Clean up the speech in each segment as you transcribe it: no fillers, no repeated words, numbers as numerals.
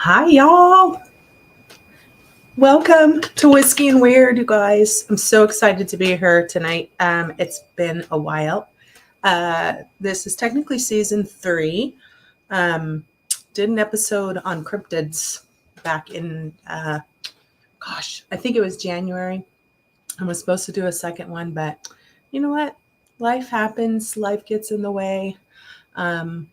Hi, y'all. Welcome to Whiskey and Weird, you guys. I'm so excited to be here tonight. It's been a while. This is technically season 3. Did an episode on cryptids back in, I think it was January. I was supposed to do a second one, but you know what? Life happens, life gets in the way. Um,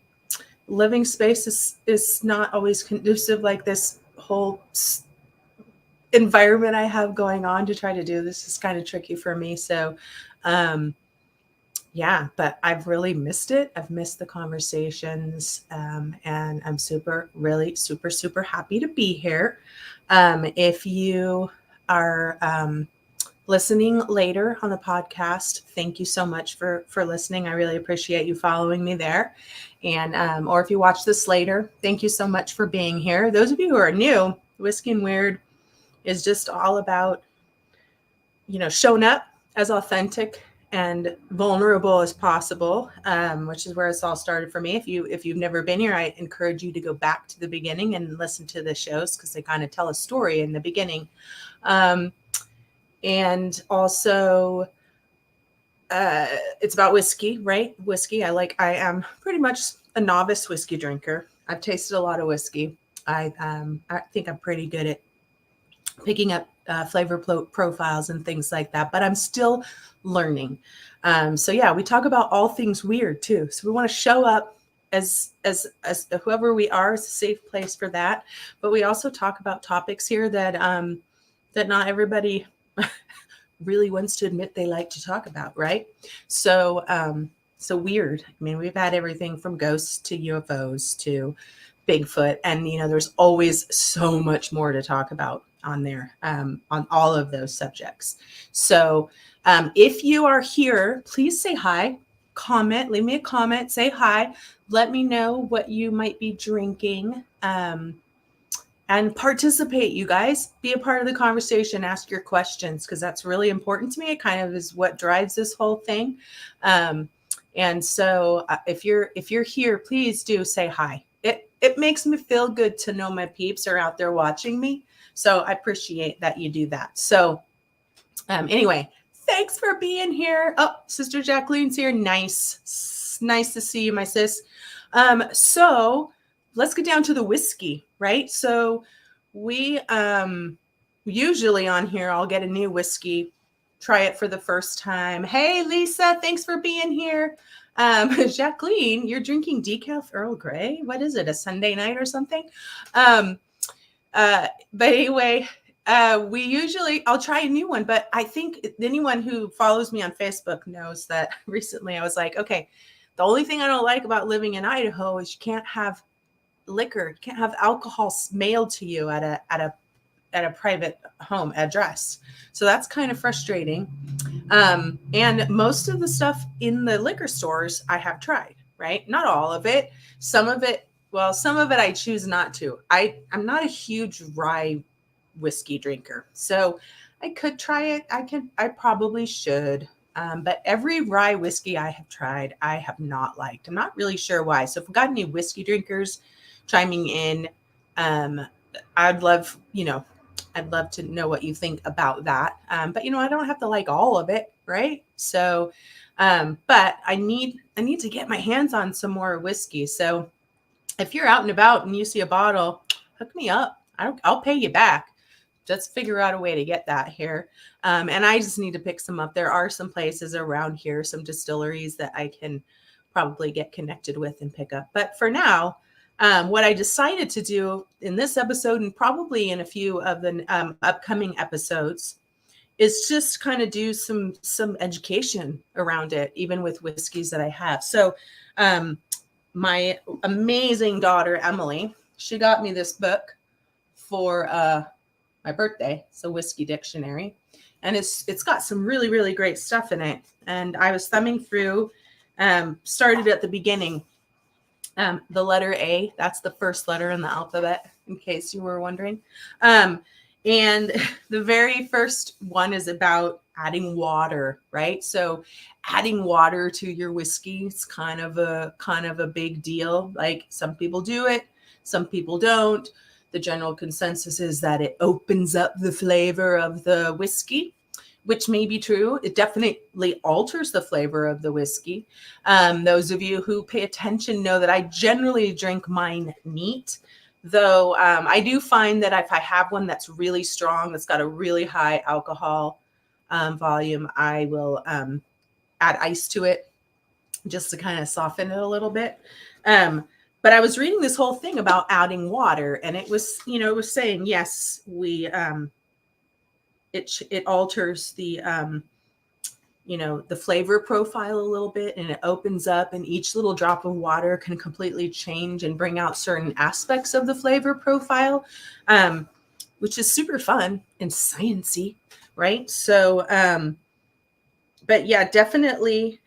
Living space is not always conducive like this whole environment I have going on to try to do this is kind of tricky for me. So, um, yeah, but I've really missed it. I've missed the conversations, and I'm really super happy to be here. If you are listening later on the podcast, thank you so much for listening. I really appreciate you following me there. And or if you watch this later, thank you so much for being here. Those of you who are new, Whiskey and Weird is just all about, showing up as authentic and vulnerable as possible, which is where it's all started for me. If you've never been here, I encourage you to go back to the beginning and listen to the shows because they kind of tell a story in the beginning. And also, it's about whiskey, right? Whiskey. I am pretty much a novice whiskey drinker. I've tasted a lot of whiskey. I think I'm pretty good at picking up flavor profiles and things like that, but I'm still learning. So yeah, we talk about all things weird too. So we want to show up as whoever we are. Is a safe place for that. But we also talk about topics here that not everybody really wants to admit they like to talk about, right? So so weird. I mean, we've had everything from ghosts to UFOs to Bigfoot, and there's always so much more to talk about on there, on all of those subjects. So if you are here, please say hi, comment, leave me a comment, say hi, let me know what you might be drinking, and participate. You guys, be a part of the conversation, ask your questions, because that's really important to me. It kind of is what drives this whole thing. And so if you're here, please do say hi. It makes me feel good to know my peeps are out there watching me. So I appreciate that you do that. So anyway, thanks for being here. Oh, Sister Jacqueline's here. Nice to see you, my sis. So let's get down to the whiskey, right? So we usually on here, I'll get a new whiskey, try it for the first time. Hey, Lisa, thanks for being here. Jacqueline, you're drinking decaf Earl Grey. What is it, a Sunday night or something? But anyway, I'll try a new one, but I think anyone who follows me on Facebook knows that recently I was like, okay, the only thing I don't like about living in Idaho is you can't have liquor, you can't have alcohol mailed to you at a private home address. So that's kind of frustrating. And most of the stuff in the liquor stores I have tried, right? Not all of it. Some of it I choose not to. I'm not a huge rye whiskey drinker. So I could try it. I probably should. But every rye whiskey I have tried, I have not liked. I'm not really sure why. So if we've got any whiskey drinkers chiming in, I'd love to know what you think about that. But I don't have to like all of it, right? So, but I need to get my hands on some more whiskey. So if you're out and about and you see a bottle, hook me up. I'll pay you back. Just figure out a way to get that here. And I just need to pick some up. There are some places around here, some distilleries that I can probably get connected with and pick up. But for now, what I decided to do in this episode and probably in a few of the upcoming episodes is just kind of do some education around it, even with whiskeys that I have. So my amazing daughter, Emily, she got me this book for my birthday. It's a whiskey dictionary. And it's got some really, really great stuff in it. And I was thumbing through, started at the beginning. The letter A, that's the first letter in the alphabet, in case you were wondering. And the very first one is about adding water, right? So adding water to your whiskey is kind of a big deal. Like some people do it, some people don't. the general consensus is that it opens up the flavor of the whiskey, which may be true. It definitely alters the flavor of the whiskey. Those of you who pay attention know that I generally drink mine neat, though I do find that if I have one that's really strong, that's got a really high alcohol volume, I will add ice to it just to kind of soften it a little bit. But I was reading this whole thing about adding water, and it was, it was saying, yes, it alters the, the flavor profile a little bit, and it opens up, and each little drop of water can completely change and bring out certain aspects of the flavor profile, which is super fun and sciencey, right? So, but yeah, definitely,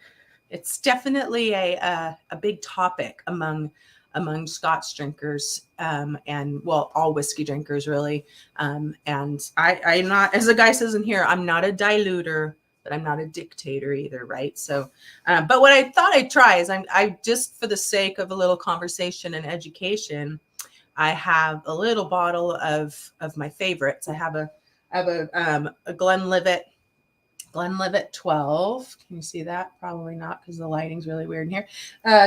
it's definitely a big topic among Scotch drinkers, and well, all whiskey drinkers really. And I'm not, as the guy says in here, I'm not a diluter, but I'm not a dictator either, right? So, but what I thought I'd try is I just, for the sake of a little conversation and education, I have a little bottle of my favorites. I have a Glenlivet 12. Can you see that? Probably not, because the lighting's really weird in here.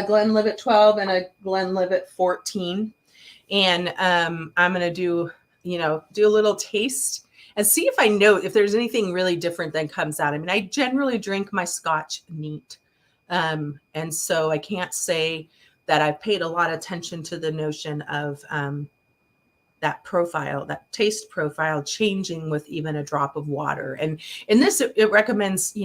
Glenlivet 12 and a Glenlivet 14. And I'm going to do a little taste and see if I know if there's anything really different that comes out. I mean, I generally drink my Scotch neat. And so I can't say that I've paid a lot of attention to the notion of that profile, that taste profile changing with even a drop of water. And in this, it recommends,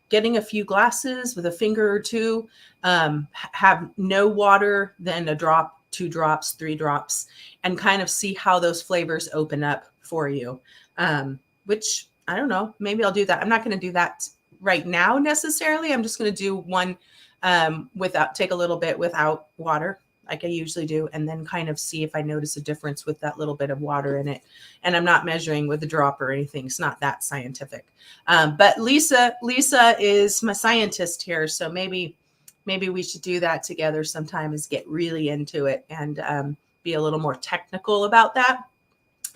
getting a few glasses with a finger or two, have no water, then a drop, 2 drops, 3 drops, and kind of see how those flavors open up for you. Which, I don't know, maybe I'll do that. I'm not going to do that right now necessarily. I'm just going to do one take a little bit without water, like I usually do, and then kind of see if I notice a difference with that little bit of water in it. And I'm not measuring with a drop or anything. It's not that scientific. But Lisa is my scientist here. So maybe we should do that together sometime, is get really into it and be a little more technical about that.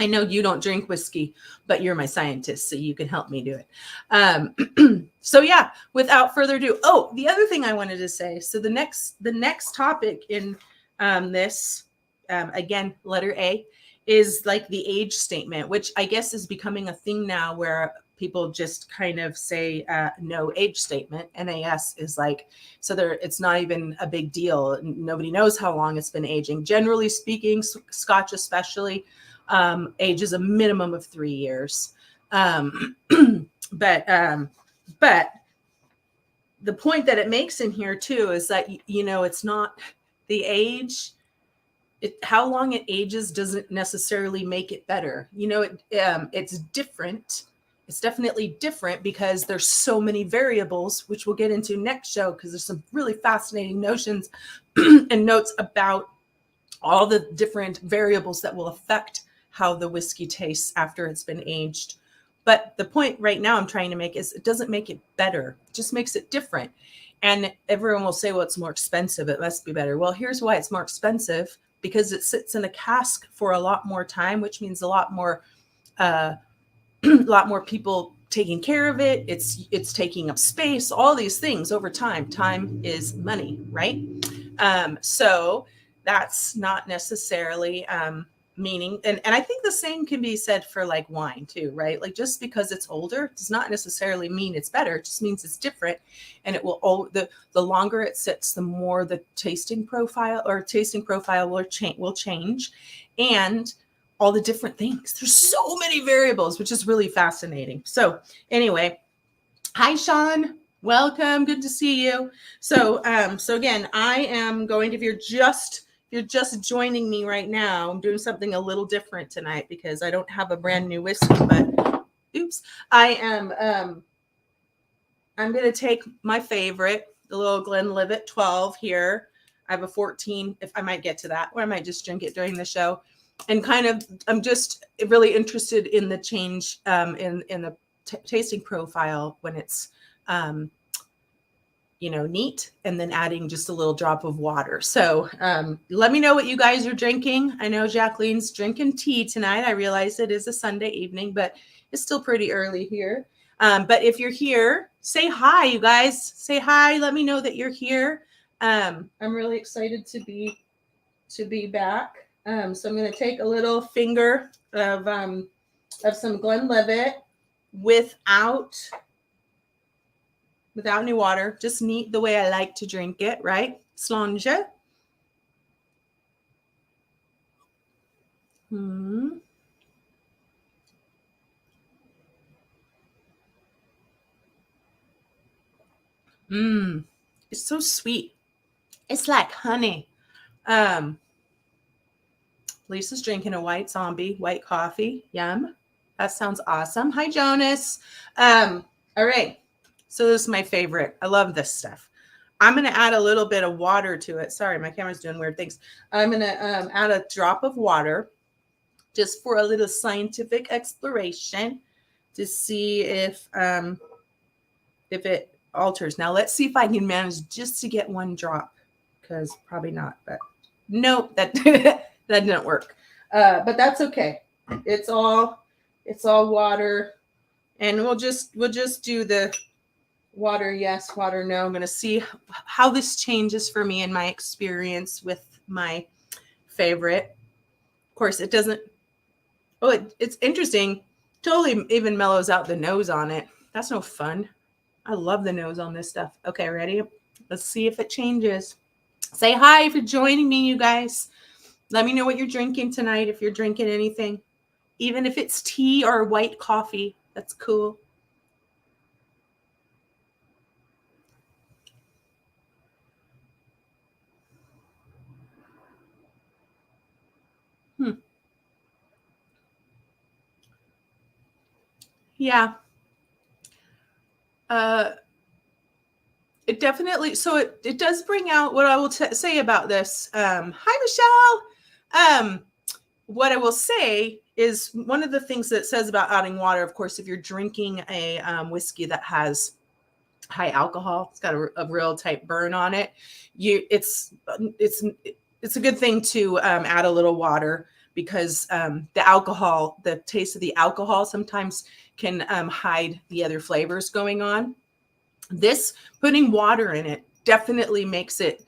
I know you don't drink whiskey, but you're my scientist, so you can help me do it. So yeah, without further ado. Oh, the other thing I wanted to say. So the next topic in this, again, letter A, is like the age statement, which I guess is becoming a thing now, where people just kind of say no age statement. NAS is like, so it's not even a big deal. Nobody knows how long it's been aging. Generally speaking, Scotch especially, age is a minimum of 3 years. But the point that it makes in here too is that, it's not the age. How long it ages doesn't necessarily make it better. It's different. It's definitely different because there's so many variables, which we'll get into next show, because there's some really fascinating notions and notes about all the different variables that will affect how the whiskey tastes after it's been aged. But the point right now I'm trying to make is it doesn't make it better. It just makes it different. And everyone will say, well, it's more expensive, it must be better. Well, here's why it's more expensive: because it sits in a cask for a lot more time, which means a lot more people taking care of it. It's taking up space, all these things over time. Time is money, right? So that's not necessarily meaning, and I think the same can be said for like wine too, right? Like, just because it's older does not necessarily mean it's better. It just means it's different, and it will the longer it sits, the more the tasting profile will change, and all the different things. There's so many variables, which is really fascinating. So anyway, hi Sean, welcome, good to see you. So again, I am going, if you're just joining me right now, I'm doing something a little different tonight because I don't have a brand new whiskey, but oops, I'm going to take my favorite, the little Glenlivet 12 here. I have a 14, if I might get to that, or I might just drink it during the show. And I'm just really interested in the change in the tasting profile when it's neat, and then adding just a little drop of water. So let me know what you guys are drinking. I know Jacqueline's drinking tea tonight. I realize it is a Sunday evening, but it's still pretty early here. But if you're here, say hi, you guys. Say hi. Let me know that you're here. I'm really excited to be back. So I'm going to take a little finger of some Glenlivet without any water, just neat the way I like to drink it, right? Slanje. It's so sweet. It's like honey. Lisa's drinking a white zombie, white coffee. Yum. That sounds awesome. Hi, Jonas. All right. So this is my favorite. I love this stuff. I'm going to add a little bit of water to it. Sorry, my camera's doing weird things. I'm going to add a drop of water just for a little scientific exploration to see if it alters. Now let's see if I can manage just to get one drop, because probably not, but nope, that that didn't work. But that's okay. It's all water, and we'll just do the water yes, water no. I'm going to see how this changes for me in my experience with my favorite. Of course, it doesn't. Oh, it's interesting. Totally even mellows out the nose on it. That's no fun. I love the nose on this stuff. Okay, ready? Let's see if it changes. Say hi if you're joining me, you guys. Let me know what you're drinking tonight, if you're drinking anything. Even if it's tea or white coffee, that's cool. Yeah. It definitely, so it does bring out what I will say about this. Hi, Michelle. What I will say is one of the things that it says about adding water, of course, if you're drinking a whiskey that has high alcohol, it's got a real tight burn on it. It's a good thing to add a little water, because the taste of the alcohol sometimes can hide the other flavors going on. This, putting water in it, definitely makes it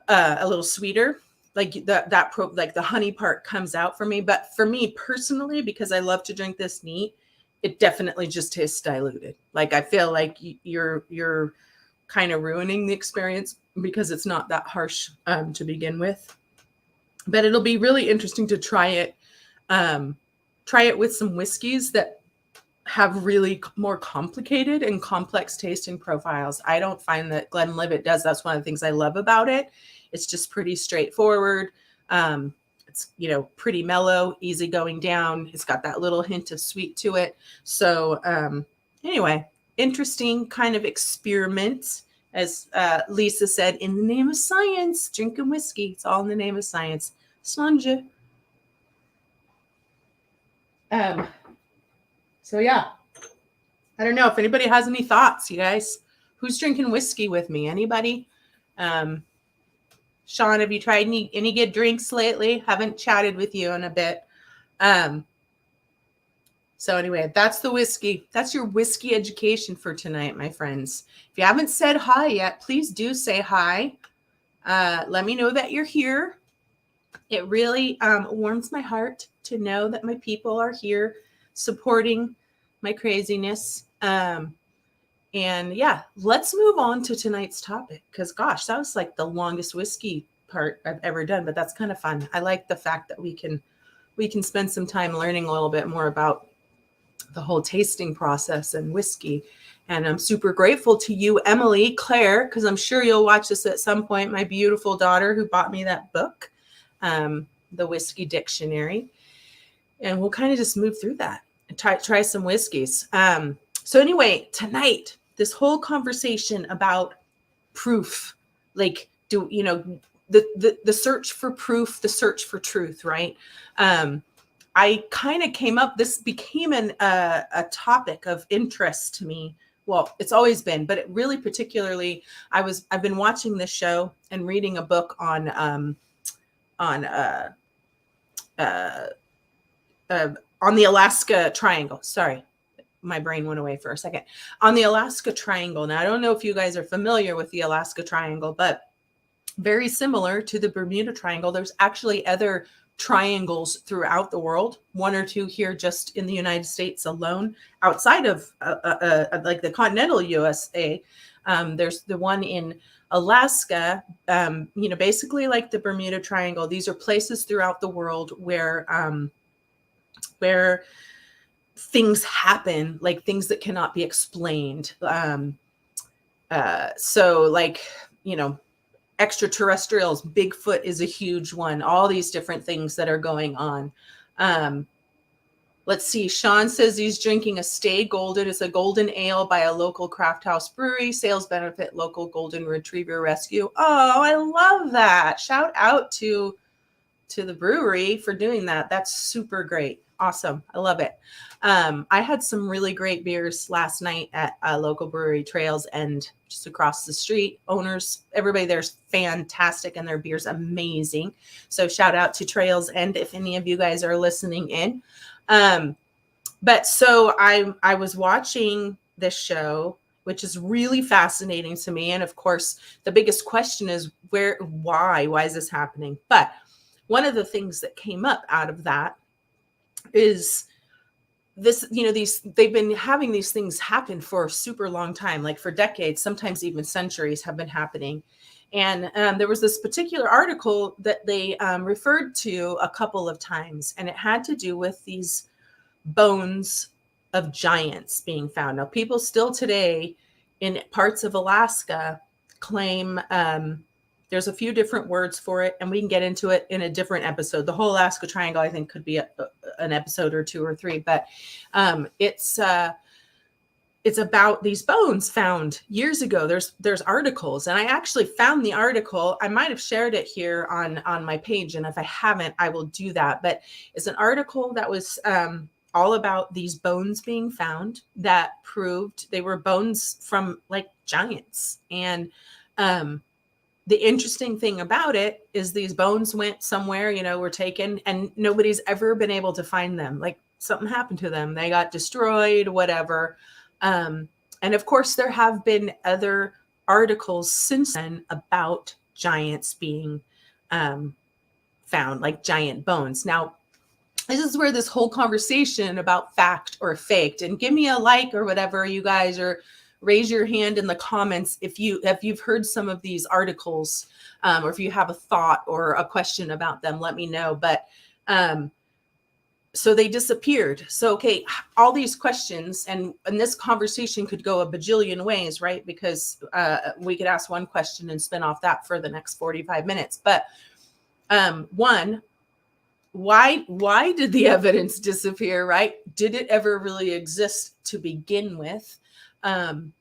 a little sweeter. Like like the honey part comes out for me. But for me personally, because I love to drink this neat, it definitely just tastes diluted. Like I feel like you're kind of ruining the experience because it's not that harsh to begin with. But it'll be really interesting to try it with some whiskeys that have really more complicated and complex tasting profiles. I don't find that Glenlivet does. That's one of the things I love about it. It's just pretty straightforward. It's, pretty mellow, easy going down. It's got that little hint of sweet to it. So anyway, interesting kind of experiment. As Lisa said, in the name of science, drinking whiskey. It's all in the name of science. Slanje. So yeah, I don't know if anybody has any thoughts, you guys. Who's drinking whiskey with me? Anybody? Sean, have you tried any good drinks lately? Haven't chatted with you in a bit. So anyway, that's the whiskey. That's your whiskey education for tonight, my friends. If you haven't said hi yet, please do say hi. Let me know that you're here. It really warms my heart to know that my people are here supporting my craziness. And yeah, let's move on to tonight's topic, because gosh, that was like the longest whiskey part I've ever done, but that's kind of fun. I like the fact that we can spend some time learning a little bit more about the whole tasting process and whiskey. And I'm super grateful to you, Emily, Claire, because I'm sure you'll watch this at some point, my beautiful daughter who bought me that book, the Whiskey Dictionary. And we'll kind of just move through that and try some whiskeys. So anyway, tonight, this whole conversation about proof, like the search for proof, the search for truth, right? I kind of this became a topic of interest to me well, it's always been, but it really particularly, I've been watching this show and reading a book on on uh, uh, on the Alaska Triangle. Sorry, my brain went away for a second. On the Alaska Triangle. Now, I don't know if you guys are familiar with the Alaska Triangle, but very similar to the Bermuda Triangle, there's actually other triangles throughout the world, one or two here just in the United States alone, outside of like the continental USA. There's the one in Alaska, basically like the Bermuda Triangle. These are places throughout the world where things happen, like things that cannot be explained. So like, extraterrestrials, Bigfoot is a huge one, all these different things that are going on. Let's see. Sean says he's drinking a Stay Golden. It's a golden ale by a local craft house brewery. Sales benefit local golden retriever rescue. Oh, I love that. Shout out to the brewery for doing that. That's super great. Awesome. I love it. I had some really great beers last night at a local brewery, Trails End, just across the street. Owners, everybody there's fantastic, and their beer's amazing. So shout out to Trails End if any of you guys are listening in. But so I was watching this show, which is really fascinating to me. And of course, the biggest question is why is this happening? But one of the things that came up out of that is this, they've been having these things happen for a super long time, like for decades, sometimes even centuries have been happening. And there was this particular article that they referred to a couple of times, and it had to do with these bones of giants being found. Now, people still today in parts of Alaska claim, there's a few different words for it, and we can get into it in a different episode. The whole Alaska Triangle, I think, could be an episode or two or three, but it's about these bones found years ago. There's articles, and I actually found the article. I might have shared it here on my page, and if I haven't, I will do that. But it's an article that was all about these bones being found that proved they were bones from like giants. And the interesting thing about it is these bones went somewhere, were taken, and nobody's ever been able to find them. Like something happened to them. They got destroyed, whatever. And of course, there have been other articles since then about giants being found, like giant bones. Now, this is where this whole conversation about fact or faked, and give me a like or whatever, you guys, or raise your hand in the comments if you've heard some of these articles, or if you have a thought or a question about them, let me know. But so they disappeared. So, okay, all these questions, and this conversation could go a bajillion ways, right? Because we could ask one question and spin off that for the next 45 minutes. But one, why did the evidence disappear, right? Did it ever really exist to begin with? And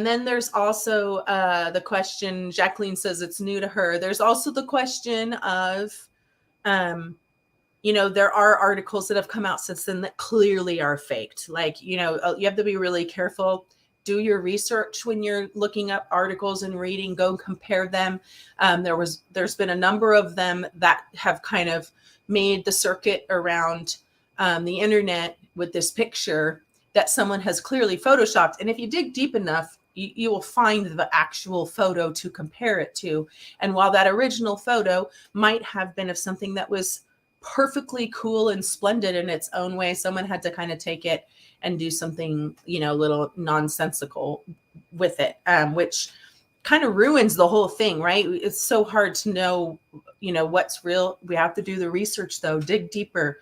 then there's also the question, Jacqueline says it's new to her. There's also the question of, there are articles that have come out since then that clearly are faked. Like, you have to be really careful. Do your research when you're looking up articles and reading, go compare them. There's been a number of them that have kind of made the circuit around the internet with this picture that someone has clearly photoshopped. And if you dig deep enough, you will find the actual photo to compare it to. And while that original photo might have been of something that was perfectly cool and splendid in its own way, someone had to kind of take it and do something, a little nonsensical with it, which kind of ruins the whole thing, right? It's so hard to know, what's real. We have to do the research, though, dig deeper,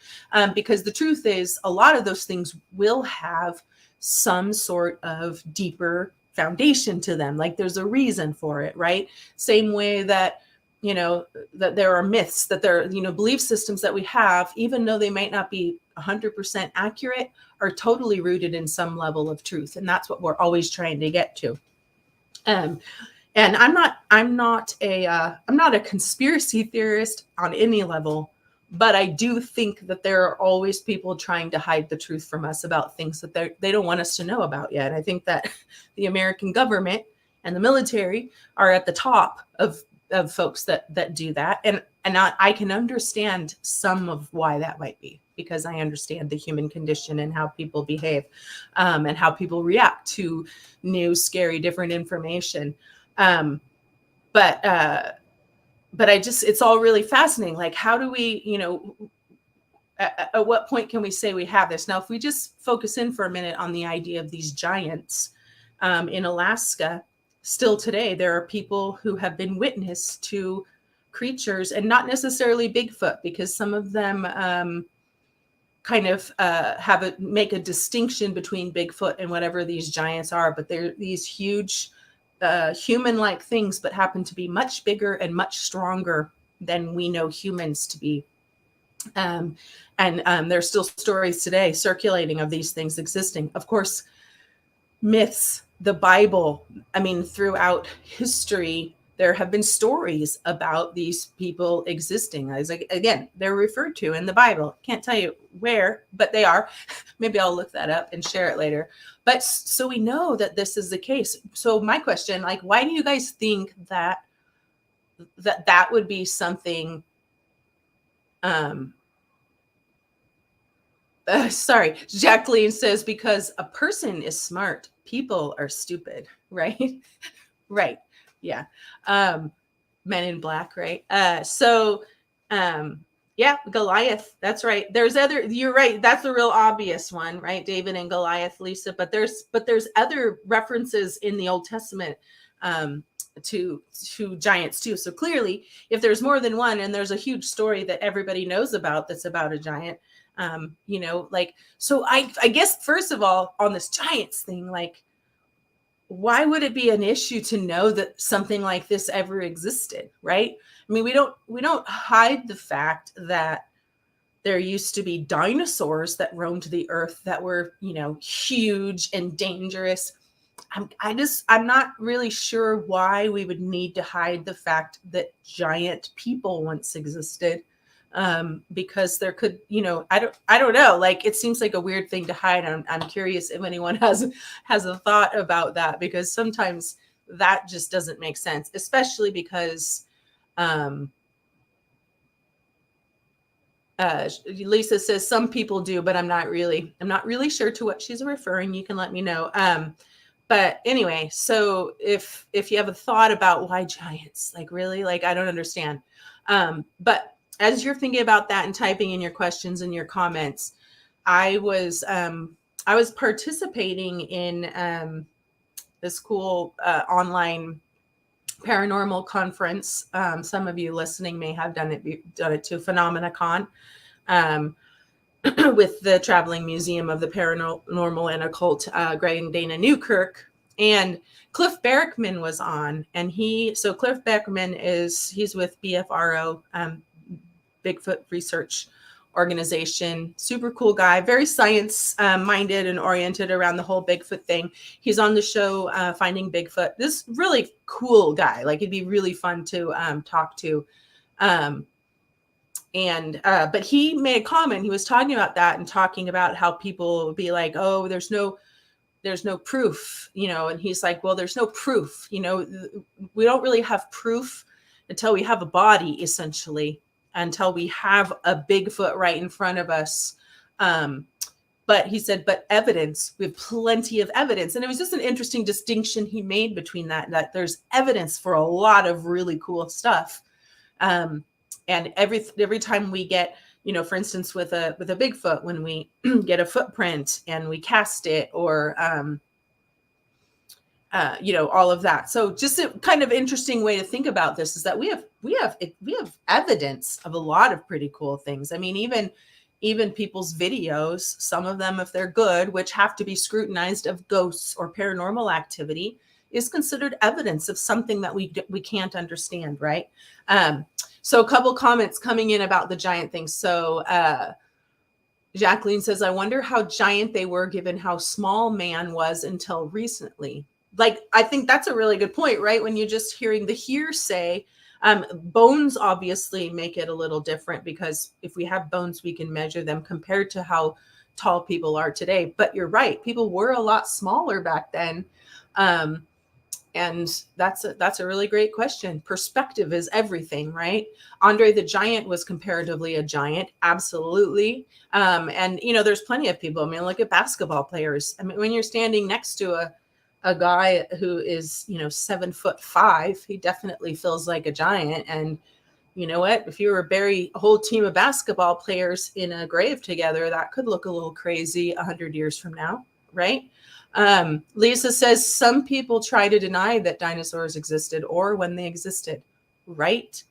because the truth is a lot of those things will have some sort of deeper foundation to them. Like there's a reason for it, right? Same way that, that there are myths, that there are, belief systems that we have, even though they might not be 100% accurate, are totally rooted in some level of truth. And that's what we're always trying to get to. And I'm not a conspiracy theorist on any level But I do think that there are always people trying to hide the truth from us about things that they don't want us to know about yet. I think that the American government and the military are at the top of folks that do that. And I can understand some of why that might be, because I understand the human condition and how people behave, and how people react to new, scary, different information. But it's all really fascinating. Like, how do we, at what point can we say we have this? Now, if we just focus in for a minute on the idea of these giants in Alaska, still today, there are people who have been witness to creatures, and not necessarily Bigfoot, because some of them kind of make a distinction between Bigfoot and whatever these giants are. But they're these huge human-like things, but happen to be much bigger and much stronger than we know humans to be. And there's still stories today circulating of these things existing. Of course, myths, the Bible, I mean, throughout history, there have been stories about these people existing. I was like, again, they're referred to in the Bible. Can't tell you where, but they are. Maybe I'll look that up and share it later. But so we know that this is the case. So my question, like, why do you guys think that would be something? Sorry, Jacqueline says, because a person is smart, people are stupid, right? Right. Yeah. Men in Black, right? Yeah, Goliath. That's right. You're right. That's the real obvious one, right? David and Goliath, Lisa. But there's other references in the Old Testament to giants too. So clearly, if there's more than one, and there's a huge story that everybody knows about that's about a giant, so I guess, first of all, on this giants thing, like, why would it be an issue to know that something like this ever existed, right? I mean, we don't hide the fact that there used to be dinosaurs that roamed the earth that were, huge and dangerous. I'm not really sure why we would need to hide the fact that giant people once existed. Because there could, I don't know, like, it seems like a weird thing to hide. I'm curious if anyone has a thought about that, because sometimes that just doesn't make sense, especially because Lisa says some people do, but I'm not really sure to what she's referring. You can let me know. But anyway, so if you have a thought about why giants, like, really, like, I don't understand. But as you're thinking about that and typing in your questions and your comments, I was participating in this cool online paranormal conference. Some of you listening may have done it too, PhenomenaCon, with the Traveling Museum of the Paranormal and Occult, Greg and Dana Newkirk. And Cliff Barackman was on, and Cliff Barackman he's with BFRO, Bigfoot Research Organization. Super cool guy, very science minded and oriented around the whole Bigfoot thing. He's on the show Finding Bigfoot. This really cool guy. Like, it'd be really fun to talk to. But he made a comment. He was talking about that and talking about how people would be like, oh, there's no proof, and he's like, well, there's no proof. We don't really have proof until we have a body, essentially, until we have a Bigfoot right in front of us. But he said, but evidence, we have plenty of evidence. And it was just an interesting distinction he made between that there's evidence for a lot of really cool stuff. And every time we get, for instance, with a Bigfoot, when we get a footprint and we cast it, or all of that. So just a kind of interesting way to think about this is that we have evidence of a lot of pretty cool things. I mean, even people's videos, some of them, if they're good, which have to be scrutinized, of ghosts or paranormal activity, is considered evidence of something that we can't understand, right? So a couple comments coming in about the giant thing. So Jacqueline says, I wonder how giant they were given how small man was until recently. Like, I think that's a really good point, right? When you're just hearing the hearsay Bones obviously make it a little different, because if we have bones, we can measure them compared to how tall people are today. But you're right, people were a lot smaller back then. Um, and that's a really great question. Perspective is everything, right? Andre the Giant was comparatively a giant, absolutely. And there's plenty of people. I mean, look at basketball players. I mean, when you're standing next to a guy who is 7'5", he definitely feels like a giant. And you know what? If you were to bury a whole team of basketball players in a grave together, that could look a little crazy 100 years from now, right? Lisa says some people try to deny that dinosaurs existed or when they existed. Right.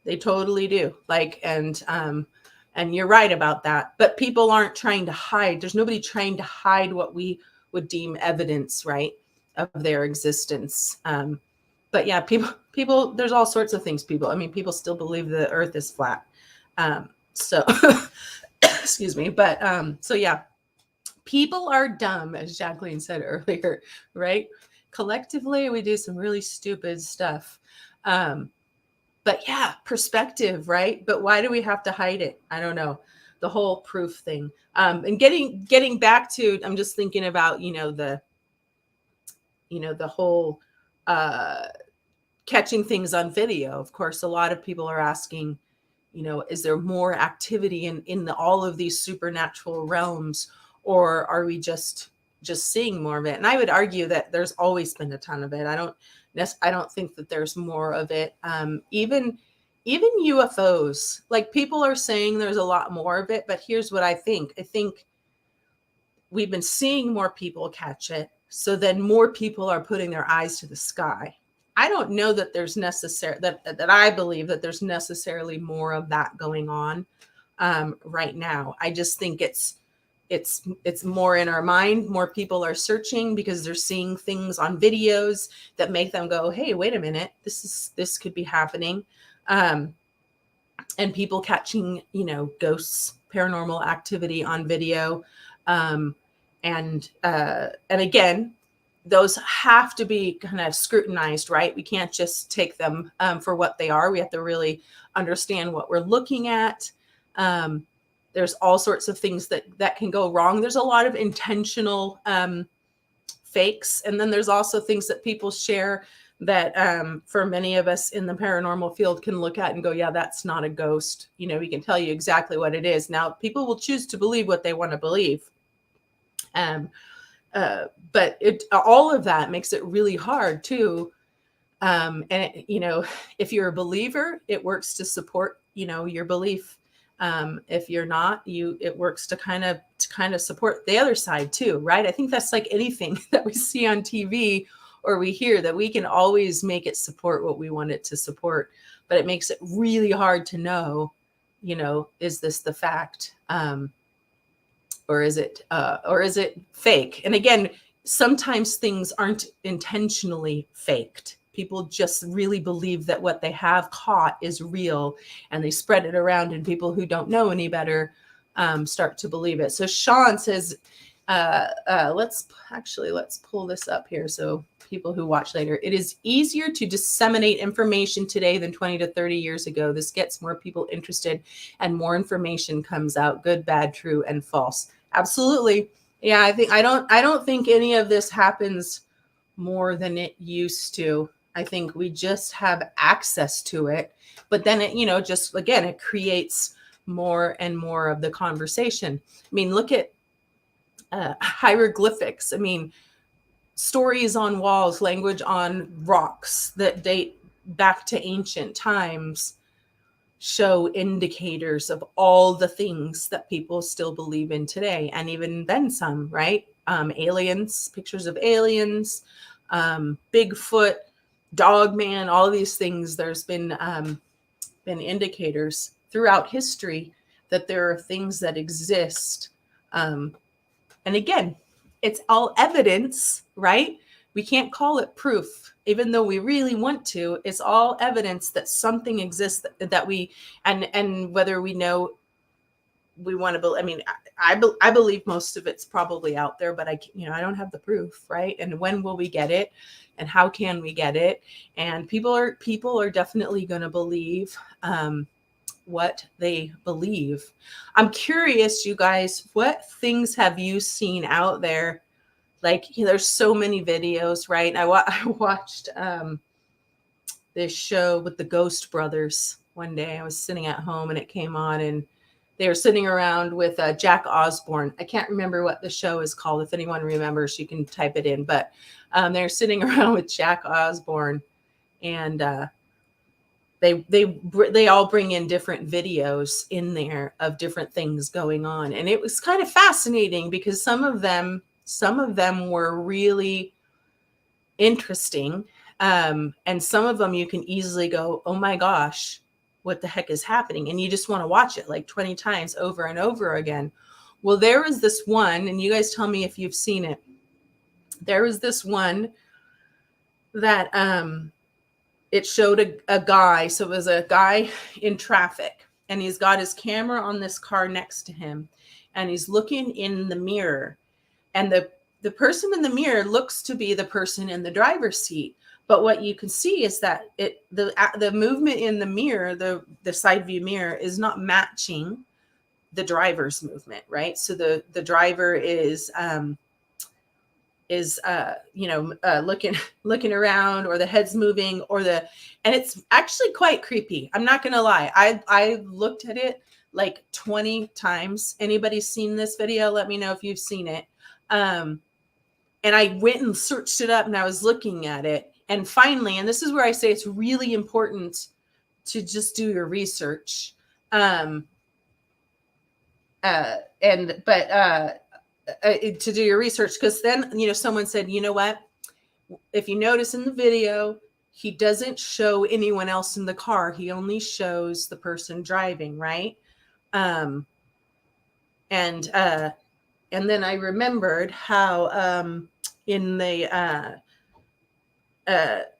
They totally do. And you're right about that. But people aren't trying to hide. There's nobody trying to hide what we would deem evidence, right, of their existence. But yeah, people, there's all sorts of things. People still believe the earth is flat. So excuse me. But so yeah, people are dumb, as Jacqueline said earlier, right? Collectively, we do some really stupid stuff. But yeah, perspective, right? But why do we have to hide it? I don't know. The whole proof thing. And getting back to, I'm just thinking about, the whole catching things on video. Of course, a lot of people are asking, is there more activity in all of these supernatural realms, or are we just seeing more of it? And I would argue that there's always been a ton of it. I don't think that there's more of it. Even UFOs, like, people are saying there's a lot more of it, but here's what I think. I think we've been seeing more people catch it, so then more people are putting their eyes to the sky. I don't know that there's that I believe that there's necessarily more of that going on right now. I just think it's more in our mind. More people are searching because they're seeing things on videos that make them go, hey, wait a minute, this could be happening. And people catching, ghosts, paranormal activity on video. And again, those have to be kind of scrutinized, right? We can't just take them for what they are. We have to really understand what we're looking at. There's all sorts of things that can go wrong. There's a lot of intentional fakes. And then there's also things that people share that for many of us in the paranormal field can look at and go, yeah, that's not a ghost. We can tell you exactly what it is. Now, people will choose to believe what they want to believe. But all of that makes it really hard too. And if you're a believer, it works to support, your belief. If you're not, it works to kind of support the other side too, right? I think that's like anything that we see on TV or we hear, that we can always make it support what we want it to support, but it makes it really hard to know, is this the fact? Or is it fake? And again, sometimes things aren't intentionally faked. People just really believe that what they have caught is real, and they spread it around, and people who don't know any better start to believe it. So Sean says, let's pull this up here so people who watch later. It is easier to disseminate information today than 20 to 30 years ago. This gets more people interested and more information comes out, good, bad, true, and false. Absolutely. Yeah, I don't think any of this happens more than it used to. I think we just have access to it, but then it, just again, it creates more and more of the conversation. I mean, look at hieroglyphics. I mean, stories on walls, language on rocks that date back to ancient times show indicators of all the things that people still believe in today, and even then some, right? Aliens, pictures of aliens, Bigfoot, Dogman, all these things. There's been indicators throughout history that there are things that exist. And again, it's all evidence, right? We can't call it proof, even though we really want to. It's all evidence that something exists that we, and whether we know we want to believe. I mean, I believe most of it's probably out there, but I don't have the proof, right? And when will we get it, and how can we get it? And people are definitely going to believe what they believe. I'm curious, you guys, what things have you seen out there? Like, there's so many videos, right? I watched this show with the Ghost Brothers one day. I was sitting at home and it came on, and they were sitting around with Jack Osborne. I can't remember what the show is called. If anyone remembers, you can type it in. But they're sitting around with Jack Osborne, and they all bring in different videos in there of different things going on, and it was kind of fascinating because some of them were really interesting, and some of them you can easily go, oh my gosh, what the heck is happening? And you just want to watch it like 20 times over and over again. Well, there was this one, and you guys tell me if you've seen it. There was this one that it showed a guy. So it was a guy in traffic, and he's got his camera on this car next to him, and he's looking in the mirror, and the person in the mirror looks to be the person in the driver's seat. But what you can see is that the movement in the mirror, the side view mirror, is not matching the driver's movement, right? So the driver is looking around, or the head's moving, and it's actually quite creepy. I'm not gonna lie. I looked at it like 20 times. Anybody seen this video? Let me know if you've seen it. And I went and searched it up, and I was looking at it. And finally, and this is where I say it's really important to just do your research. To do your research, because then, someone said, you know what? If you notice in the video, he doesn't show anyone else in the car. He only shows the person driving, right? And then I remembered how in the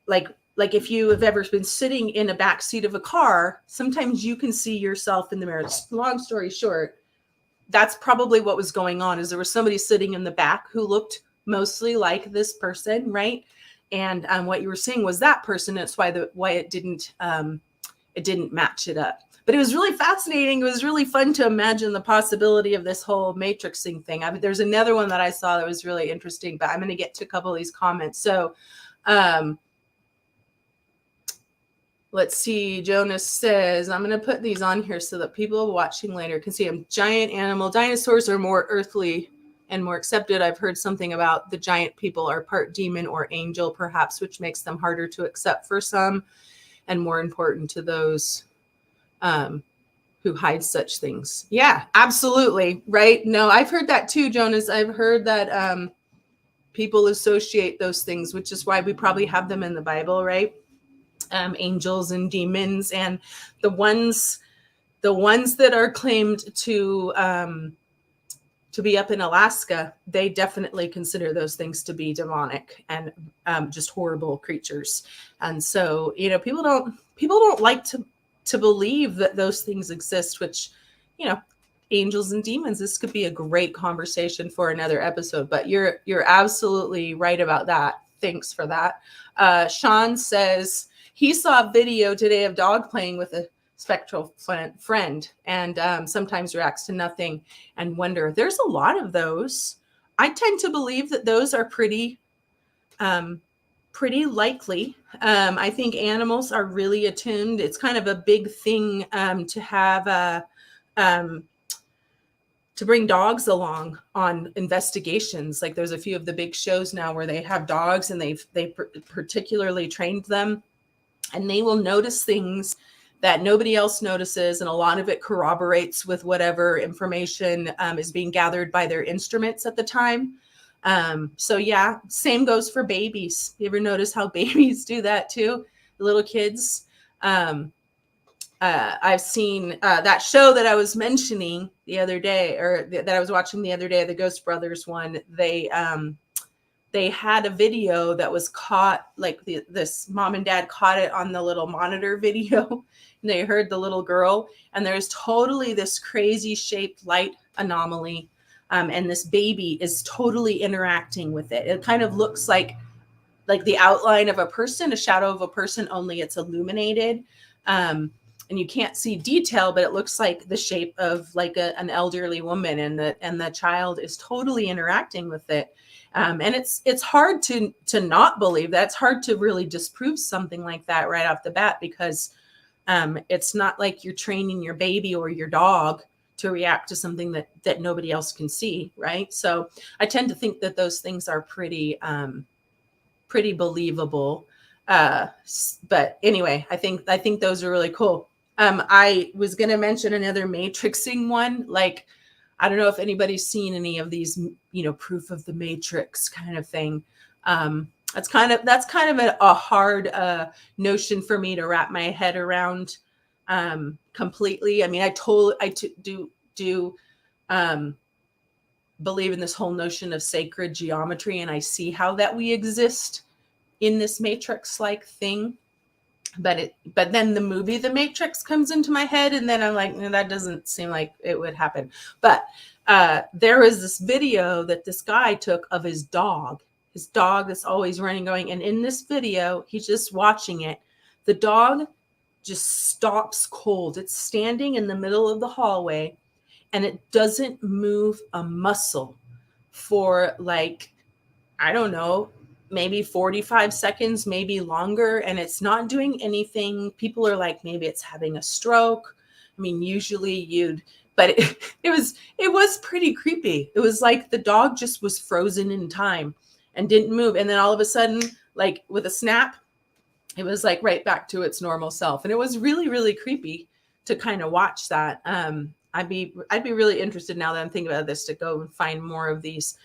like if you have ever been sitting in a back seat of a car, sometimes you can see yourself in the mirror. Long story short, that's probably what was going on. Is there was somebody sitting in the back who looked mostly like this person, right? And what you were seeing was that person. That's why it didn't match it up. But it was really fascinating. It was really fun to imagine the possibility of this whole matrixing thing. I mean, there's another one that I saw that was really interesting, but I'm going to get to a couple of these comments. So let's see. Jonas says, I'm going to put these on here so that people watching later can see them. Giant animal. Dinosaurs are more earthly and more accepted. I've heard something about the giant people are part demon or angel, perhaps, which makes them harder to accept for some and more important to those who hide such things. Yeah, absolutely. Right. No, I've heard that too, Jonas. I've heard that people associate those things, which is why we probably have them in the Bible, right? Angels and demons, and the ones that are claimed to be up in Alaska, they definitely consider those things to be demonic and just horrible creatures. And so, people don't like to believe that those things exist, which, angels and demons, this could be a great conversation for another episode, but you're absolutely right about that. Thanks for that. Sean says he saw a video today of dog playing with a spectral friend, and sometimes reacts to nothing and wonder. There's a lot of those. I tend to believe that those are pretty likely. I think animals are really attuned. It's kind of a big thing to have to bring dogs along on investigations. Like there's a few of the big shows now where they have dogs, and they particularly trained them, and they will notice things that nobody else notices. And a lot of it corroborates with whatever information is being gathered by their instruments at the time. So yeah, same goes for babies. You ever notice how babies do that too? Little kids. I've seen that show that I was mentioning the other day, or that I was watching the other day, the Ghost Brothers one. They they had a video that was caught, like this mom and dad caught it on the little monitor video, and they heard the little girl, and there's totally this crazy shaped light anomaly, and this baby is totally interacting with it. It kind of looks like the outline of a person, a shadow of a person, only it's illuminated. And you can't see detail, but it looks like the shape of like an elderly woman, and the child is totally interacting with it. And it's hard to not believe that. It's hard to really disprove something like that right off the bat, because it's not like you're training your baby or your dog to react to something that nobody else can see, right? So I tend to think that those things are pretty believable. But anyway, I think those are really cool. I was going to mention another matrixing one. Like, I don't know if anybody's seen any of these, proof of the matrix kind of thing. That's kind of a hard notion for me to wrap my head around completely. I mean, I do believe in this whole notion of sacred geometry, and I see how that we exist in this matrix-like thing. But then the movie The Matrix comes into my head, and then I'm like, no, that doesn't seem like it would happen. But there was this video that this guy took of his dog that's always running, going. And in this video, he's just watching it. The dog just stops cold. It's standing in the middle of the hallway, and it doesn't move a muscle for like, I don't know, maybe 45 seconds, maybe longer, and it's not doing anything. People are like, maybe it's having a stroke. I mean, usually but it was pretty creepy. It was like the dog just was frozen in time and didn't move. And then all of a sudden, like with a snap, it was like right back to its normal self. And it was really, really creepy to kind of watch that. I'd be really interested, now that I'm thinking about this, to go and find more of these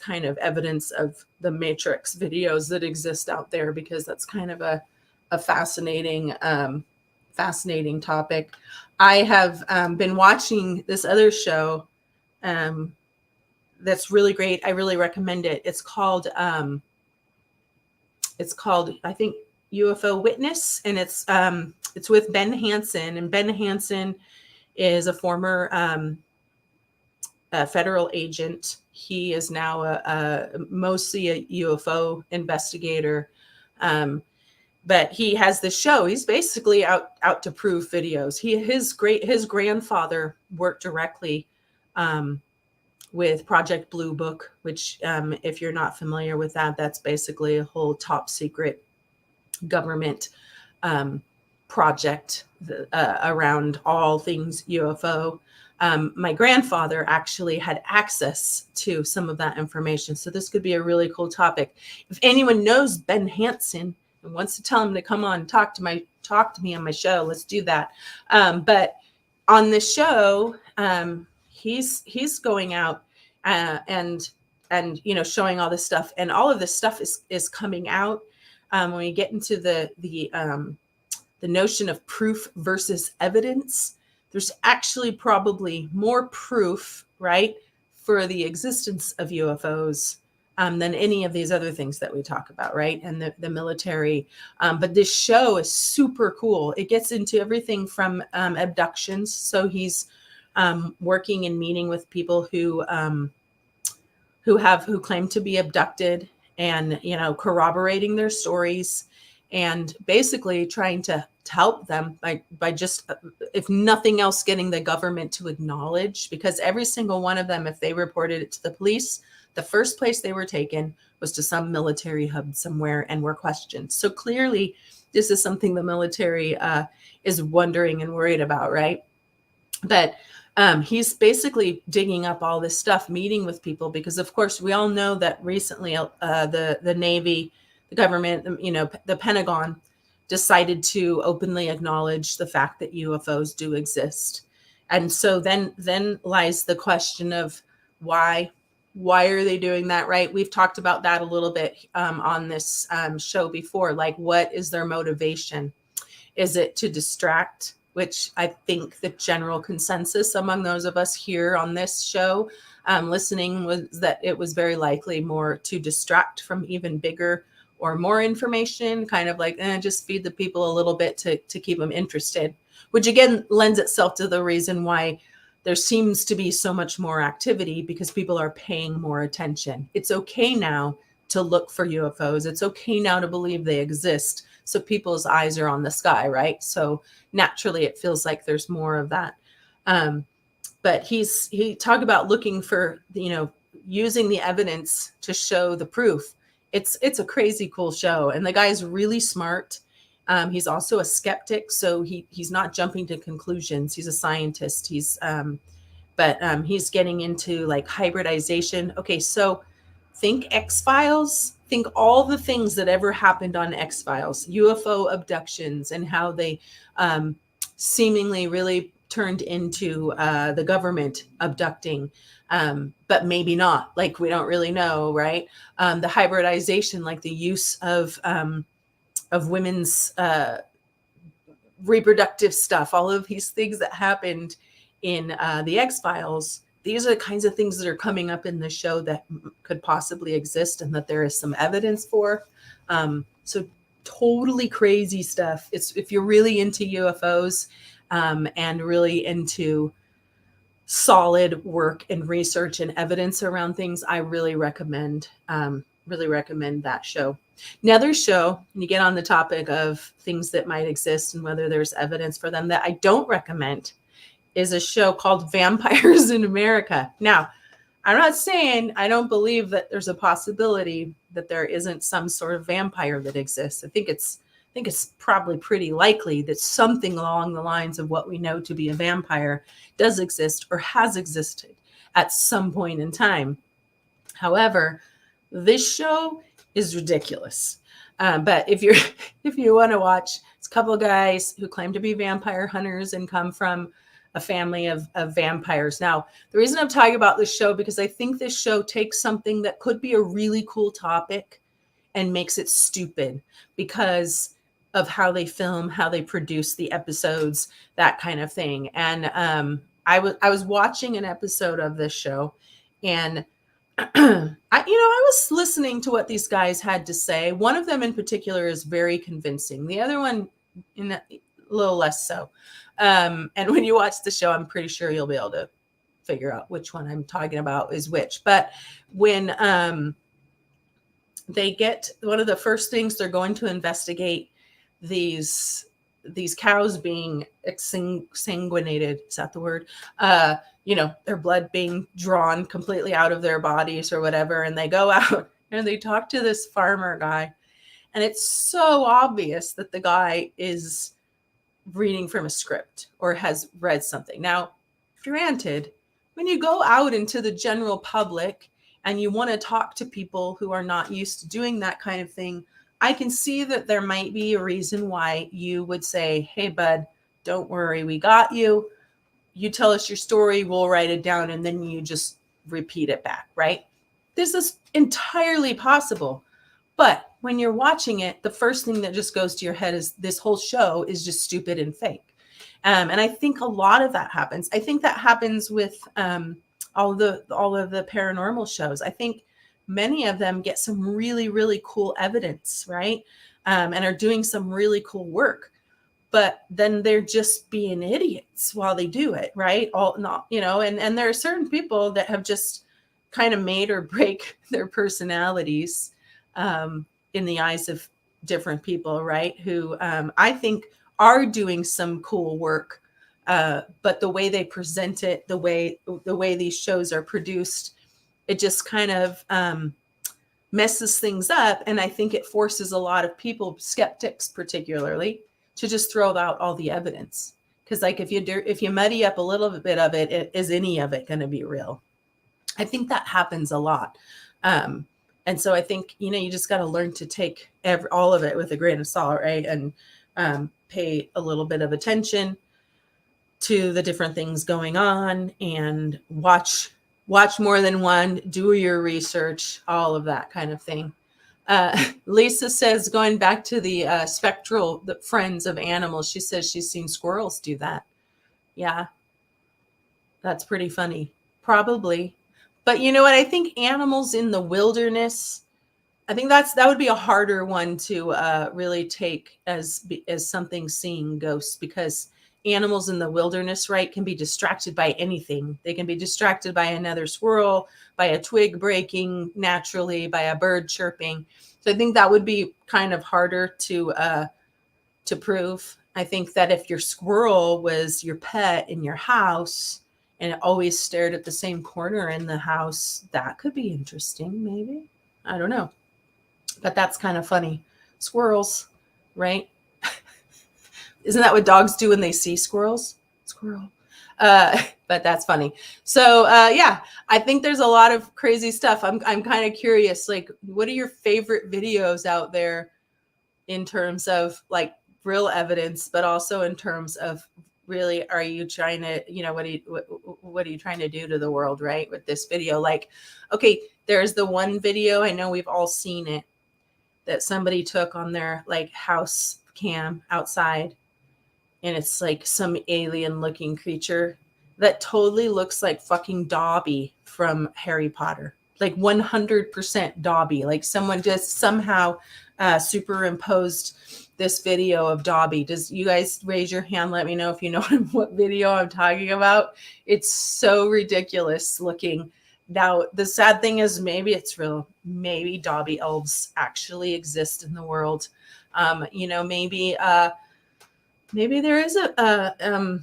kind of evidence of the Matrix videos that exist out there, because that's kind of a fascinating topic. I have been watching this other show that's really great. I really recommend it. It's called I think UFO Witness, and it's with Ben Hansen, and Ben Hansen is a former federal agent. He is now mostly a UFO investigator, but he has this show. He's basically out to prove videos. His grandfather worked directly with Project Blue Book, which, if you're not familiar with that, that's basically a whole top secret government project around all things UFO. My grandfather actually had access to some of that information, so this could be a really cool topic. If anyone knows Ben Hansen and wants to tell him to come on and talk to me on my show, let's do that. But on the show, he's going out and showing all this stuff, and all of this stuff is coming out when we get into the notion of proof versus evidence. There's actually probably more proof, right, for the existence of UFOs than any of these other things that we talk about, right? And the military. But this show is super cool. It gets into everything from abductions. So he's working and meeting with people who claim to be abducted, and corroborating their stories, and basically trying to help them by just, if nothing else, getting the government to acknowledge, because every single one of them, if they reported it to the police, the first place they were taken was to some military hub somewhere and were questioned. So clearly this is something the military is wondering and worried about, right? But he's basically digging up all this stuff, meeting with people, because of course we all know that recently the Navy, the government, the Pentagon decided to openly acknowledge the fact that UFOs do exist. And so then lies the question of why are they doing that, right? We've talked about that a little bit on this show before. Like, what is their motivation? Is it to distract which I think the general consensus among those of us here on this show listening was that it was very likely more to distract from even bigger or more information, kind of like just feed the people a little bit to keep them interested, which again lends itself to the reason why there seems to be so much more activity, because people are paying more attention. It's okay now to look for UFOs. It's okay now to believe they exist. So people's eyes are on the sky, right? So naturally it feels like there's more of that. But he talked about looking for, using the evidence to show the proof. It's a crazy cool show. And the guy's really smart. He's also a skeptic, so he's not jumping to conclusions. He's a scientist. But he's getting into like hybridization. Okay, so think X-Files. Think all the things that ever happened on X-Files, UFO abductions, and how they seemingly really turned into the government abducting, but maybe not. Like, we don't really know, right? The hybridization, like the use of women's reproductive stuff, all of these things that happened in the X-Files. These are the kinds of things that are coming up in the show that could possibly exist and that there is some evidence for. So totally crazy stuff. It's, if you're really into UFOs and really into solid work and research and evidence around things, I really recommend that show. Another show, and you get on the topic of things that might exist and whether there's evidence for them, that I don't recommend is a show called Vampires in America. Now, I'm not saying I don't believe that there's a possibility that there isn't some sort of vampire that exists. I think it's probably pretty likely that something along the lines of what we know to be a vampire does exist or has existed at some point in time. However, this show is ridiculous. But if you want to watch, it's a couple of guys who claim to be vampire hunters and come from a family of vampires. Now, the reason I'm talking about this show, because I think this show takes something that could be a really cool topic and makes it stupid because of how they film, how they produce the episodes, that kind of thing. And I was watching an episode of this show, and I was listening to what these guys had to say. One of them in particular is very convincing. The other one, a little less so. And when you watch the show, I'm pretty sure you'll be able to figure out which one I'm talking about is which. But when they get, one of the first things they're going to investigate these cows being exsanguinated. Is that the word? Their blood being drawn completely out of their bodies or whatever. And they go out and they talk to this farmer guy. And it's so obvious that the guy is reading from a script or has read something. Now, granted, when you go out into the general public and you want to talk to people who are not used to doing that kind of thing, I can see that there might be a reason why you would say, hey, bud, don't worry, we got you. You tell us your story, we'll write it down, and then you just repeat it back, right? This is entirely possible. But when you're watching it, the first thing that just goes to your head is this whole show is just stupid and fake. And I think a lot of that happens. I think that happens with all of the paranormal shows. I think many of them get some really, really cool evidence, right? And are doing some really cool work. But then they're just being idiots while they do it, right? And there are certain people that have just kind of made or break their personalities in the eyes of different people, right? Who I think are doing some cool work, but the way they present it, the way these shows are produced, it just kind of messes things up. And I think it forces a lot of people, skeptics particularly, to just throw out all the evidence. Because like if you muddy up a little bit of it, is any of it going to be real? I think that happens a lot. And so I think, you just got to learn to take all of it with a grain of salt, right? And pay a little bit of attention to the different things going on and watch more than one, do your research, all of that kind of thing. Lisa says, going back to the spectral the friends of animals, she says she's seen squirrels do that. Yeah, that's pretty funny. Probably. But you know what? I think animals in the wilderness, I think that would be a harder one to really take as something seeing ghosts, because animals in the wilderness, right, can be distracted by anything. They can be distracted by another squirrel, by a twig breaking naturally, by a bird chirping. So I think that would be kind of harder to prove. I think that if your squirrel was your pet in your house and it always stared at the same corner in the house, that could be interesting, maybe. I don't know. But that's kind of funny. Squirrels, right? Isn't that what dogs do when they see squirrels? Squirrel. But that's funny. So yeah, I think there's a lot of crazy stuff. I'm kind of curious, like, what are your favorite videos out there in terms of like real evidence, but also in terms of really, are you trying to, what are you trying to do to the world, right? With this video, like, okay, there's the one video, I know we've all seen it, that somebody took on their like house cam outside, and it's like some alien looking creature that totally looks like fucking Dobby from Harry Potter, like 100% Dobby. Like someone just somehow superimposed this video of Dobby. Does you guys raise your hand? Let me know if you know what video I'm talking about. It's so ridiculous looking. Now, the sad thing is maybe it's real. Maybe Dobby elves actually exist in the world. Maybe there is a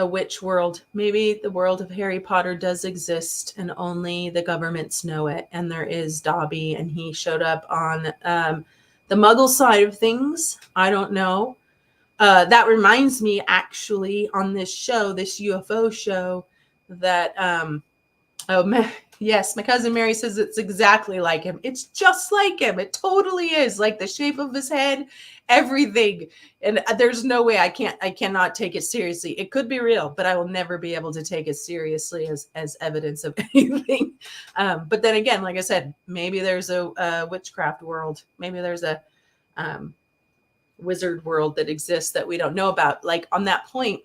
witch world. Maybe the world of Harry Potter does exist and only the governments know it. And there is Dobby, and he showed up on the Muggle side of things. I don't know. That reminds me, actually, on this show, this UFO show, that yes, my cousin Mary says it's exactly like him. It's just like him. It totally is, like the shape of his head, everything. And there's no way I cannot take it seriously. It could be real, but I will never be able to take it seriously as evidence of anything. But then again, like I said, maybe there's a witchcraft world. Maybe there's a wizard world that exists that we don't know about. Like on that point,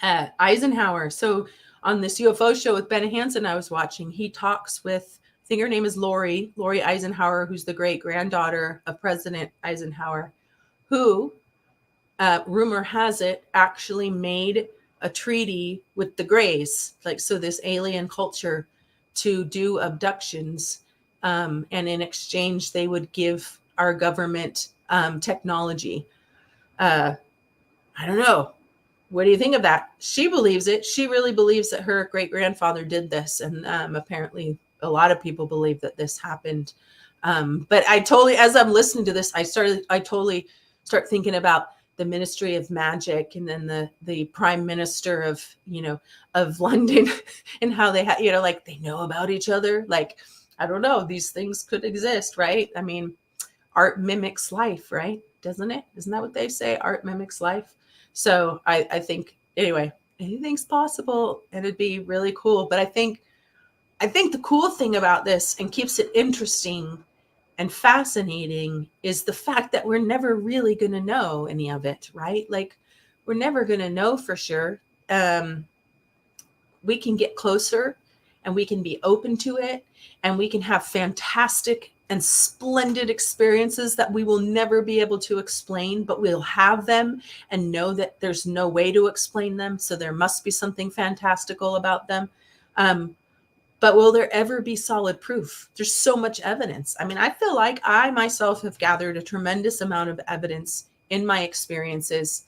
Eisenhower. So on this UFO show with Ben Hansen I was watching, he talks with, I think her name is Lori Eisenhower, who's the great granddaughter of President Eisenhower, who, rumor has it, actually made a treaty with the Greys, like, so this alien culture, to do abductions. And in exchange, they would give our government technology. I don't know. What do you think of that? She believes it. She really believes that her great grandfather did this. And apparently a lot of people believe that this happened. But as I'm listening to this, I totally start thinking about the Ministry of Magic, and then the Prime Minister of London, and how they like they know about each other. Like, I don't know, these things could exist, right? I mean, art mimics life, right? Doesn't it? Isn't that what they say? Art mimics life. So I think, anyway, anything's possible, and it'd be really cool. But I think the cool thing about this, and keeps it interesting and fascinating, is the fact that we're never really going to know any of it, right? Like, we're never going to know for sure. We can get closer, and we can be open to it, and we can have fantastic and splendid experiences that we will never be able to explain, but we'll have them and know that there's no way to explain them. So there must be something fantastical about them. But will there ever be solid proof? There's so much evidence. I mean, I feel like I myself have gathered a tremendous amount of evidence in my experiences,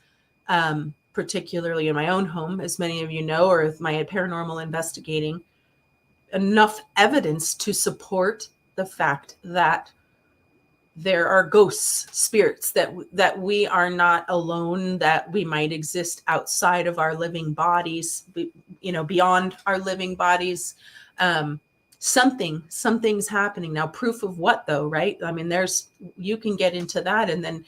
particularly in my own home, as many of you know, or with my paranormal investigating, enough evidence to support the fact that there are ghosts, spirits, that we are not alone, that we might exist outside of our living bodies, beyond our living bodies. Something's happening now. Proof of what, though, right? I mean, you can get into that, and then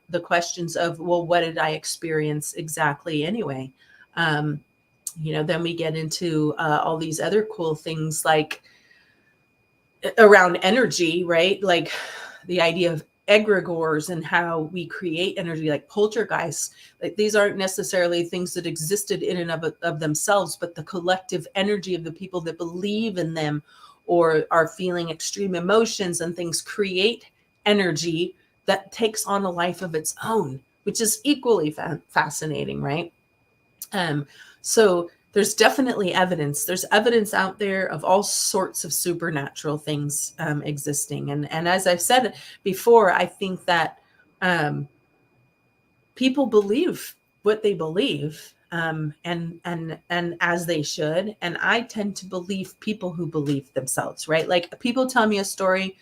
the questions of, well, what did I experience exactly anyway? Then we get into all these other cool things, like around energy, right? Like the idea of egregores and how we create energy, like poltergeists. Like these aren't necessarily things that existed in and of themselves, but the collective energy of the people that believe in them or are feeling extreme emotions and things create energy that takes on a life of its own, which is equally fascinating, right? So there's definitely evidence. There's evidence out there of all sorts of supernatural things existing. And as I've said before, I think that people believe what they believe, and as they should. And I tend to believe people who believe themselves, right? Like people tell me a story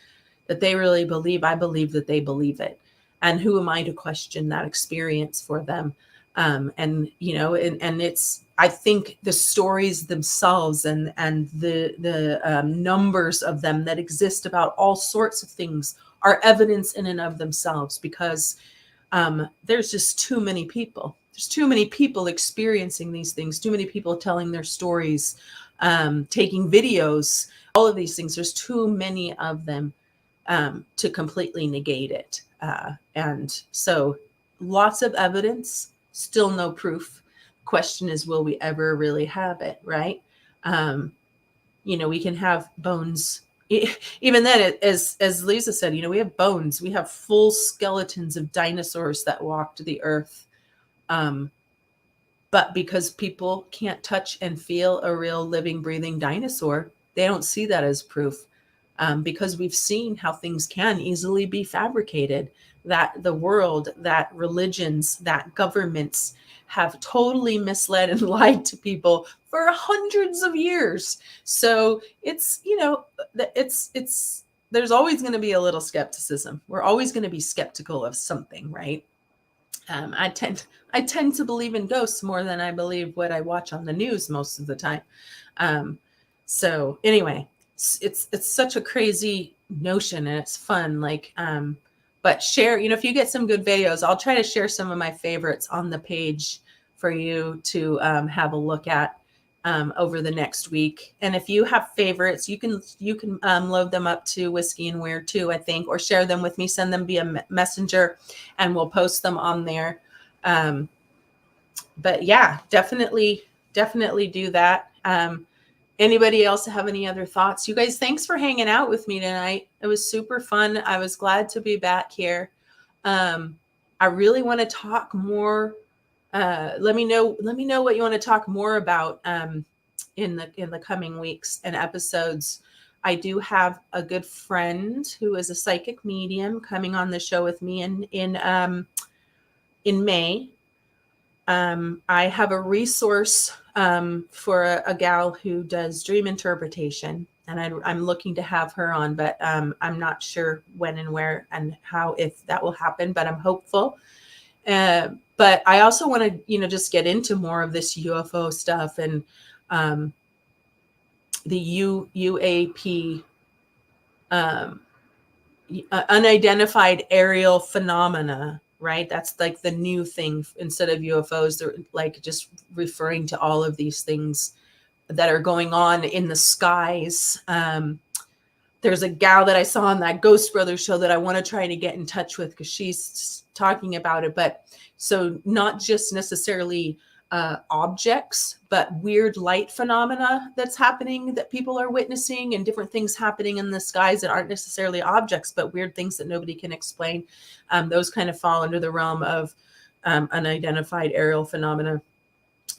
that they really believe, I believe that they believe it. And who am I to question that experience for them? And it's, I think the stories themselves and the numbers of them that exist about all sorts of things are evidence in and of themselves, because there's just too many people. There's too many people experiencing these things, too many people telling their stories, taking videos, all of these things. There's too many of them to completely negate it. And so lots of evidence, still no proof. Question is, will we ever really have it, right? We can have bones. Even then, as Lisa said, we have bones. We have full skeletons of dinosaurs that walked the earth. But because people can't touch and feel a real living, breathing dinosaur, they don't see that as proof. Because we've seen how things can easily be fabricated, that the world, that religions, that governments have totally misled and lied to people for hundreds of years. So it's, there's always going to be a little skepticism. We're always going to be skeptical of something, right? I tend to believe in ghosts more than I believe what I watch on the news most of the time. So anyway, it's such a crazy notion, and it's fun. But share, if you get some good videos, I'll try to share some of my favorites on the page for you to have a look at over the next week. And if you have favorites, you can load them up to Whiskey and Weird too, I think, or share them with me, send them via messenger, and we'll post them on there. But yeah, definitely do that. Anybody else have any other thoughts? You guys, thanks for hanging out with me tonight. It was super fun. I was glad to be back here. I really want to talk more. Let me know what you want to talk more about in the coming weeks and episodes. I do have a good friend who is a psychic medium coming on the show with me in May. I have a resource for a gal who does dream interpretation, and I'm looking to have her on, but I'm not sure when and where and how, if that will happen, but I'm hopeful. But I also want to, just get into more of this UFO stuff and the UAP, unidentified aerial phenomena, right? That's like the new thing. Instead of UFOs, they're like just referring to all of these things that are going on in the skies. There's a gal that I saw on that Ghost Brothers show that I want to try to get in touch with, because she's talking about it. But so not just necessarily objects, but weird light phenomena that's happening, that people are witnessing, and different things happening in the skies that aren't necessarily objects, but weird things that nobody can explain. Those kind of fall under the realm of unidentified aerial phenomena.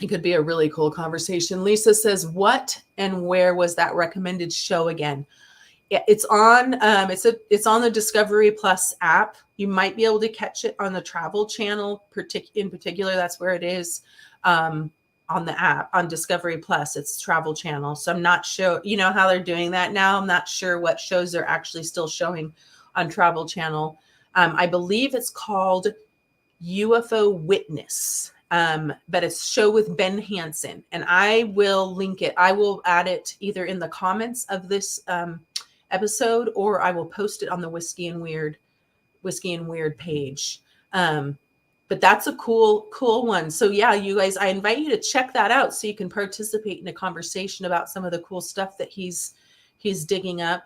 It could be a really cool conversation. Lisa says, what and where was that recommended show again? Yeah, it's on it's on the Discovery Plus app. You might be able to catch it on the Travel Channel in particular. That's where it is on the app on Discovery Plus. It's Travel Channel. So I'm not sure, how they're doing that now. I'm not sure what shows they're actually still showing on Travel Channel. I believe it's called UFO Witness. But it's show with Ben Hansen, and I will link it. I will add it either in the comments of this episode, or I will post it on the Whiskey and Weird page. But that's a cool one. So yeah, you guys, I invite you to check that out so you can participate in a conversation about some of the cool stuff that he's digging up.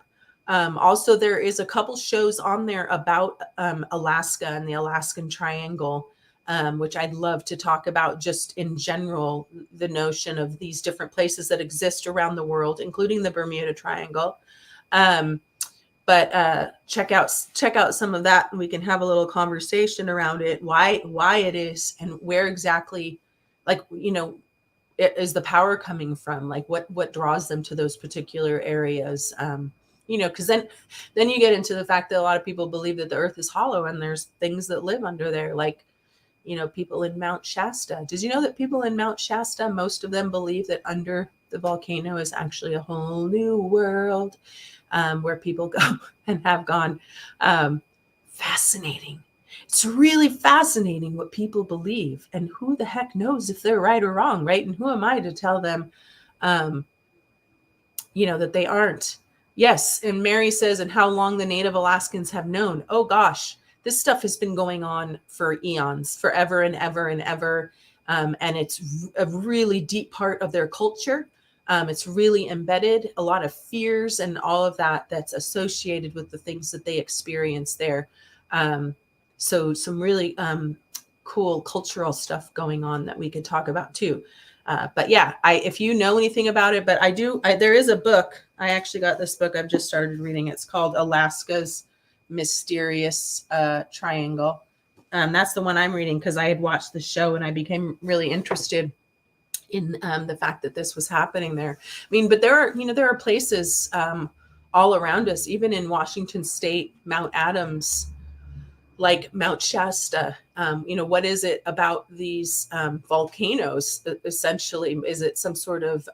Also, there is a couple shows on there about Alaska and the Alaskan Triangle, which I'd love to talk about just in general, the notion of these different places that exist around the world, including the Bermuda Triangle. But check out some of that, and we can have a little conversation around it, why it is, and where exactly, like, is the power coming from, like what draws them to those particular areas. Because then you get into the fact that a lot of people believe that the earth is hollow and there's things that live under there, like people in Mount Shasta. Did you know that people in Mount Shasta, most of them believe that under the volcano is actually a whole new world, where people go and have gone? Fascinating. It's really fascinating what people believe, and who the heck knows if they're right or wrong, right? And who am I to tell them, that they aren't? Yes. And Mary says, and how long the Native Alaskans have known. Oh gosh, this stuff has been going on for eons, forever and ever and ever. And it's a really deep part of their culture. It's really embedded, a lot of fears and all of that's associated with the things that they experience there. So some really cool cultural stuff going on that we could talk about too. But yeah, if you know anything about it, but there is a book. I actually got this book. I've just started reading. It's called Alaska's Mysterious Triangle. That's the one I'm reading because I had watched the show and I became really interested in the fact that this was happening there. I mean, but there are places all around us, even in Washington State, Mount Adams, like Mount Shasta. What is it about these volcanoes? Essentially, is it some sort of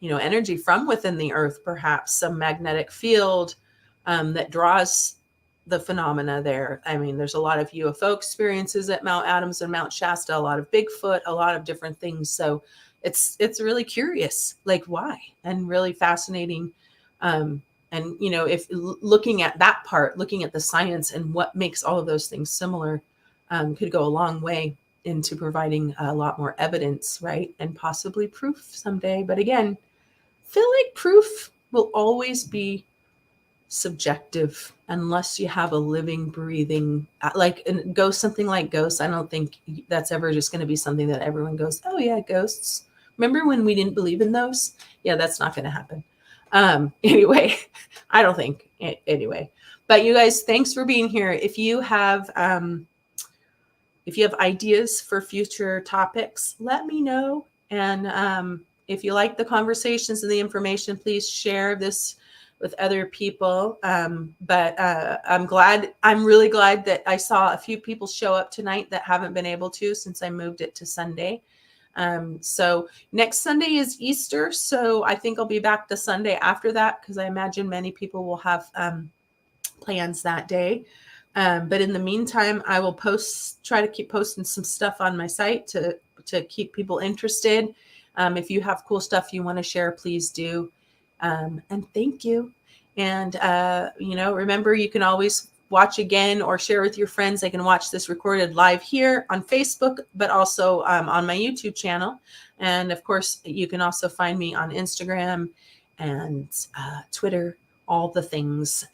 energy from within the earth, perhaps some magnetic field that draws the phenomena there? I mean, there's a lot of UFO experiences at Mount Adams and Mount Shasta, a lot of Bigfoot, a lot of different things. So it's really curious, like why, and really fascinating. And if looking at that part, looking at the science and what makes all of those things similar, could go a long way into providing a lot more evidence, right? And possibly proof someday. But again, I feel like proof will always be subjective unless you have a living, breathing, something like ghosts. I don't think that's ever just going to be something that everyone goes, oh yeah, ghosts. Remember when we didn't believe in those? Yeah, that's not going to happen. Anyway, I don't think anyway, but you guys, thanks for being here. If you have ideas for future topics, let me know. And if you like the conversations and the information, please share this with other people. But I'm really glad that I saw a few people show up tonight that haven't been able to since I moved it to Sunday. So next Sunday is Easter. So I think I'll be back the Sunday after that, because I imagine many people will have plans that day. But in the meantime, I will try to keep posting some stuff on my site to keep people interested. If you have cool stuff you want to share, please do. And thank you. And, remember, you can always watch again or share with your friends. They can watch this recorded live here on Facebook, but also on my YouTube channel. And of course, you can also find me on Instagram and Twitter, all the things.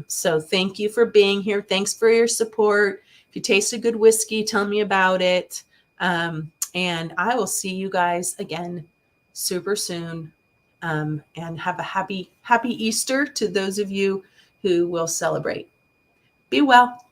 So thank you for being here. Thanks for your support. If you taste a good whiskey, tell me about it. And I will see you guys again super soon. And have a happy Easter to those of you who will celebrate. Be well.